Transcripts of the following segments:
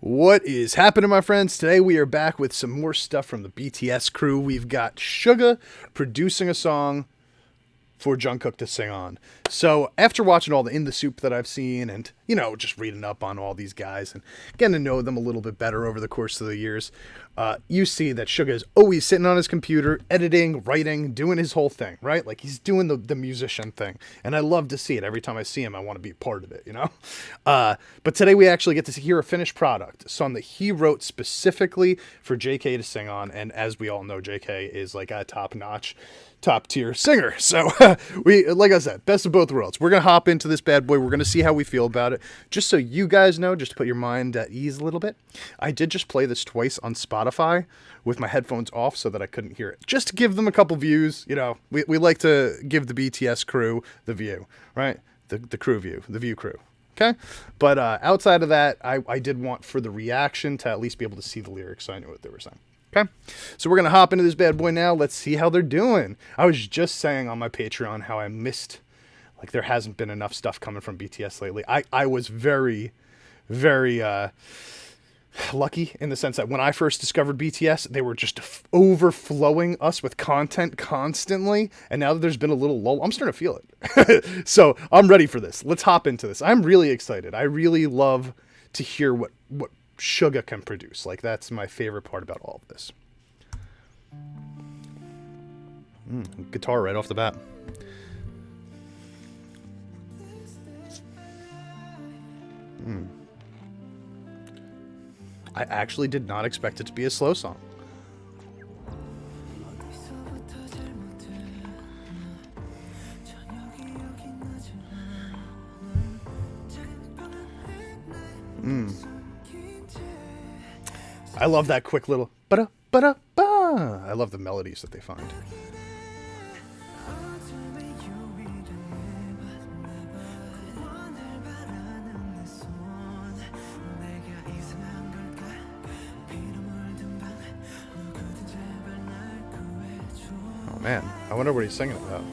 What is happening, my friends? Today we are back with some more stuff from the BTS crew. We've got Suga producing a song for Jungkook to sing on. So after watching all the In the Soup that I've seen and, just reading up on all these guys and getting to know them a little bit better over the course of the years, you see that Suga is always sitting on his computer, editing, writing, doing his whole thing, right? Like he's doing the musician thing. And I love to see it. Every time I see him, I want to be a part of it, But today we actually get to hear a finished product, a song that he wrote specifically for JK to sing on. And as we all know, JK is like a top tier singer. So like I said, best of both worlds. We're going to hop into this bad boy. We're going to see how we feel about it. Just so you guys know, just to put your mind at ease a little bit, I did just play this twice on Spotify with my headphones off so that I couldn't hear it. Just to give them a couple views. We like to give the BTS crew the view, right? The crew view, the view crew. Okay. But outside of that, I did want for the reaction to at least be able to see the lyrics so I knew what they were saying. Okay, so we're going to hop into this bad boy now. Let's see how they're doing. I was just saying on my Patreon how I missed, like there hasn't been enough stuff coming from BTS lately. I was very, very lucky in the sense that when I first discovered BTS, they were just overflowing us with content constantly. And now that there's been a little lull, I'm starting to feel it. So I'm ready for this. Let's hop into this. I'm really excited. I really love to hear what Suga can produce. Like that's my favorite part about all of this. Guitar right off the bat. I actually did not expect it to be a slow song. I love that quick little ba-da, ba-da, ba. I love the melodies that they find. Oh man, I wonder what he's singing about.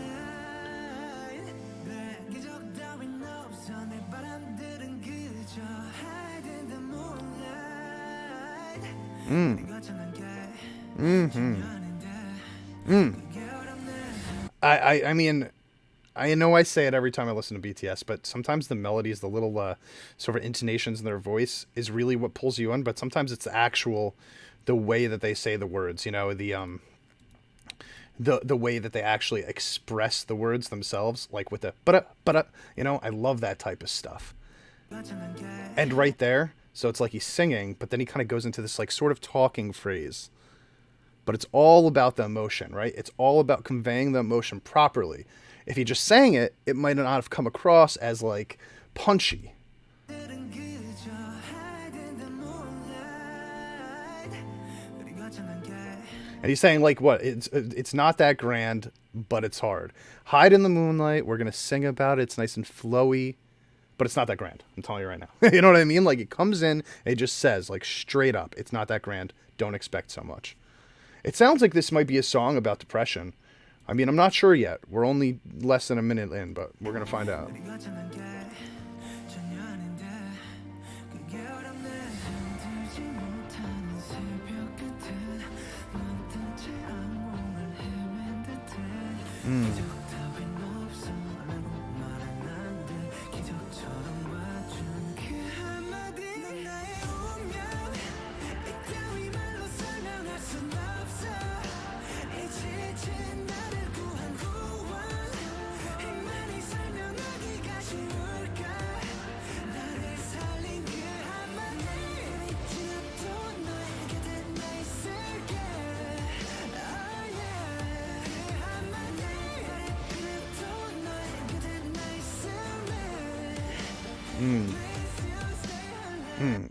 I mean, I know I say it every time I listen to BTS, but sometimes the melodies, the little sort of intonations in their voice is really what pulls you in. But sometimes it's the way that they say the words, the way that they actually express the words themselves, like with the but I love that type of stuff. And right there, so it's like he's singing, but then he kind of goes into this like sort of talking phrase. But it's all about the emotion, right? It's all about conveying the emotion properly. If he just sang it, it might not have come across as like punchy. And he's saying like what? It's not that grand, but it's hard. Hide in the moonlight. We're gonna sing about it. It's nice and flowy, but it's not that grand. I'm telling you right now. You know what I mean? Like it comes in, it just says like straight up, it's not that grand. Don't expect so much. It sounds like this might be a song about depression. I mean, I'm not sure yet. We're only less than a minute in, but we're going to find out.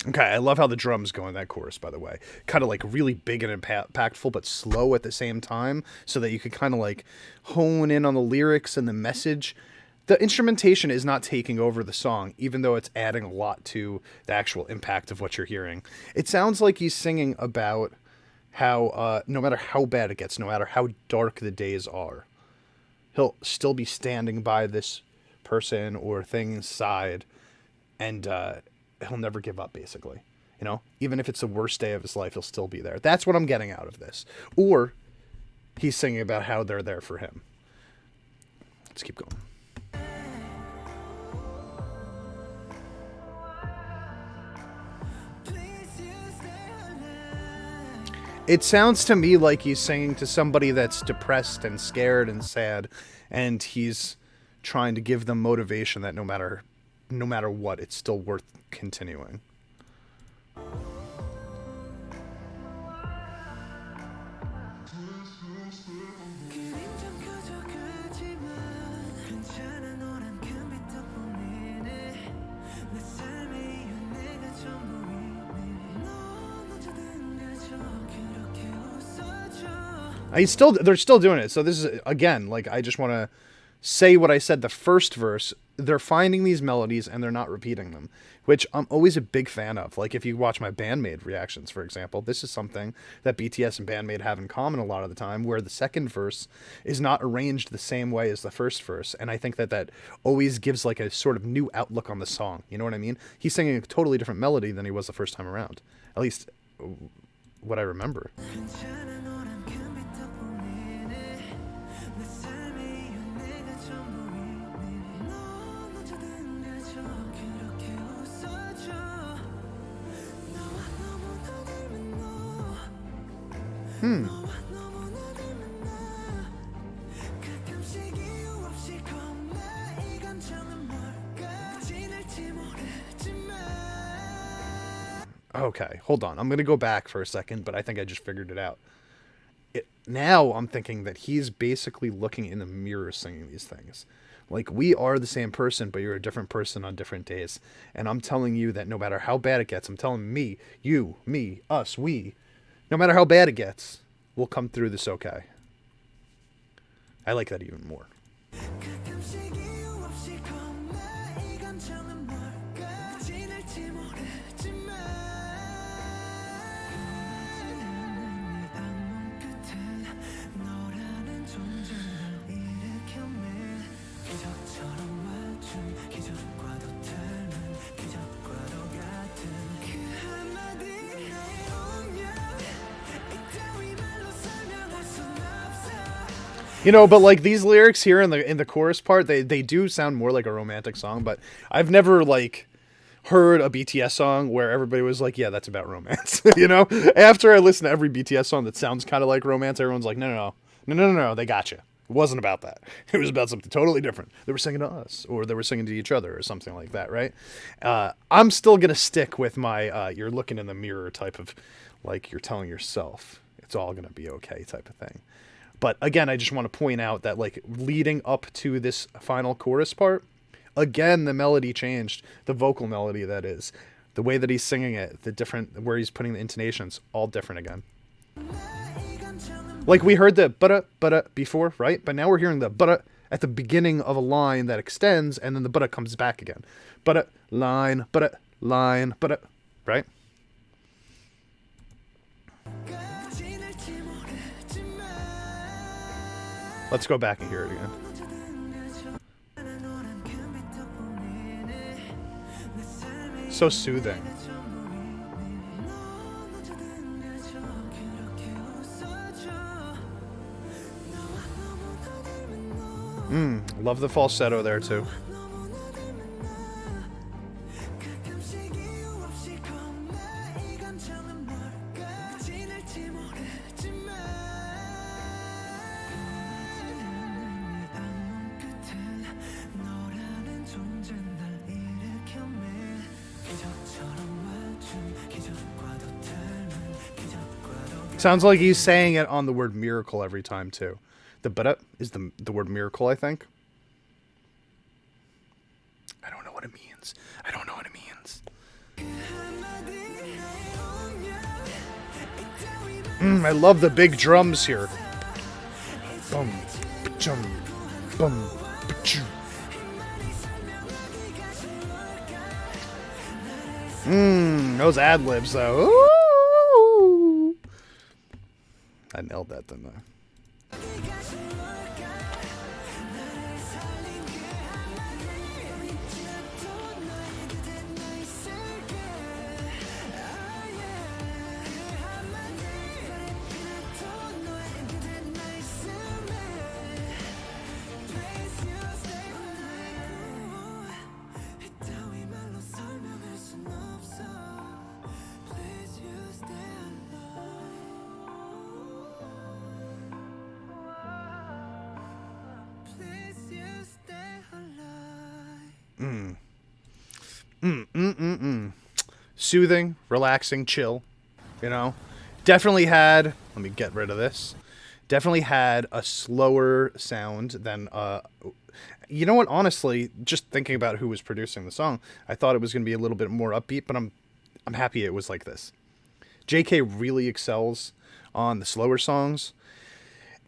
Okay, I love how the drums go in that chorus, by the way. Kind of like really big and impactful, but slow at the same time, so that you could kind of like hone in on the lyrics and the message. The instrumentation is not taking over the song, even though it's adding a lot to the actual impact of what you're hearing. It sounds like he's singing about how no matter how bad it gets, no matter how dark the days are, he'll still be standing by this person or thing's side, and he'll never give up, basically. You know, even if it's the worst day of his life, he'll still be there. That's what I'm getting out of this. Or he's singing about how they're there for him. Let's keep going. It sounds to me like he's singing to somebody that's depressed and scared and sad, and he's trying to give them motivation that no matter what, it's still worth continuing. They're still doing it. So this is, again, like, I just want to say what I said the first verse. They're finding these melodies and they're not repeating them, which I'm always a big fan of. Like, if you watch my Bandmade reactions, for example, this is something that BTS and Bandmade have in common a lot of the time, where the second verse is not arranged the same way as the first verse. And I think that always gives like a sort of new outlook on the song. You know what I mean? He's singing a totally different melody than he was the first time around. At least what I remember. Okay, hold on. I'm going to go back for a second, but I think I just figured it out. Now I'm thinking that he's basically looking in the mirror singing these things. Like, we are the same person, but you're a different person on different days. And I'm telling you that no matter how bad it gets, I'm telling me, you, me, us, we, no matter how bad it gets, we'll come through this okay. I like that even more. You know, but like these lyrics here in the chorus part, they do sound more like a romantic song, but I've never like heard a BTS song where everybody was like, yeah, that's about romance. You know, after I listen to every BTS song that sounds kind of like romance, everyone's like, no, they got you. It wasn't about that. It was about something totally different. They were singing to us, or they were singing to each other, or something like that, right? I'm still gonna stick with my you're looking in the mirror type of, like, you're telling yourself it's all gonna be okay type of thing. But again, I just want to point out that, like, leading up to this final chorus part, again, the melody changed. The vocal melody, that is. The way that he's singing it, the different, where he's putting the intonations, all different again. Like, we heard the but before, right? But now we're hearing the but at the beginning of a line that extends, and then the but comes back again. But line, but right? Let's go back and hear it again. So soothing. Love the falsetto there too. Sounds like he's saying it on the word miracle every time, too. The but is the word miracle, I think. I don't know what it means. I love the big drums here. Bum, chum, bum, choo. Those ad-libs, though. Ooh. I nailed that, didn't I? Soothing, relaxing, chill. You know, definitely had. Let me get rid of this. Definitely had a slower sound than. You know what? Honestly, just thinking about who was producing the song, I thought it was going to be a little bit more upbeat, but I'm happy it was like this. J.K. really excels on the slower songs,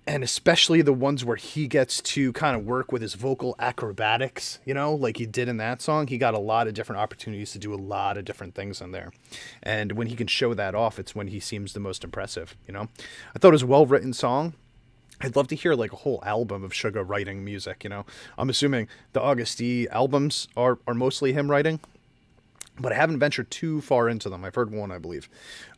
and especially the ones where he gets to kind of work with his vocal acrobatics, you know, like he did in that song. He got a lot of different opportunities to do a lot of different things in there. And when he can show that off, it's when he seems the most impressive, you know. I thought it was a well-written song. I'd love to hear like a whole album of Suga writing music, you know. I'm assuming the August D albums are mostly him writing, but I haven't ventured too far into them. I've heard one, I believe.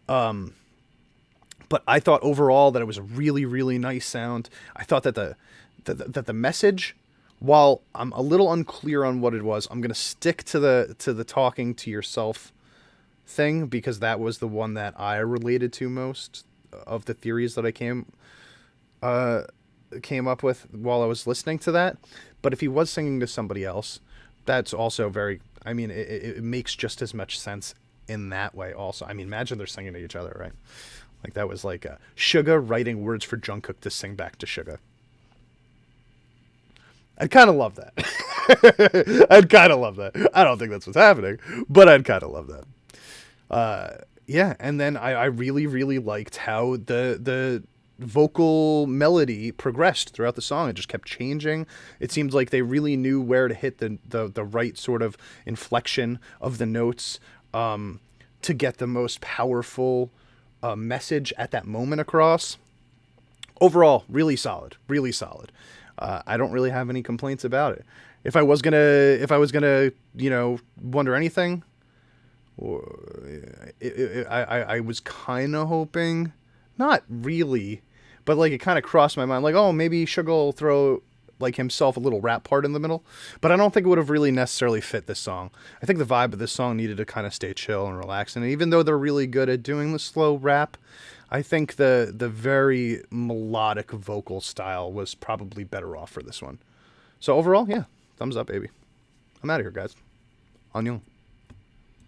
But I thought overall that it was a really, really nice sound. I thought that the message, while I'm a little unclear on what it was, I'm gonna stick to the talking to yourself thing, because that was the one that I related to most of the theories that I came up with while I was listening to that. But if he was singing to somebody else, that's also very. I mean, it makes just as much sense in that way. Also, I mean, imagine they're singing to each other, right? Like that was like Suga writing words for Jungkook to sing back to Suga. I'd kind of love that. I'd kind of love that. I don't think that's what's happening, but I'd kind of love that. Yeah, and then I really, really liked how the vocal melody progressed throughout the song. It just kept changing. It seemed like they really knew where to hit the right sort of inflection of the notes to get the most powerful message at that moment across. Overall, really solid, really solid. I don't really have any complaints about it. If I was gonna, you know, wonder anything, I was kind of hoping, not really, but like it kind of crossed my mind, like, oh, maybe Sugar will throw like himself a little rap part in the middle, but I don't think it would have really necessarily fit this song. I think the vibe of this song needed to kind of stay chill and relaxed, and even though they're really good at doing the slow rap, I think the very melodic vocal style was probably better off for this one. So overall, yeah, thumbs up, baby. I'm out of here, guys. Annyeong.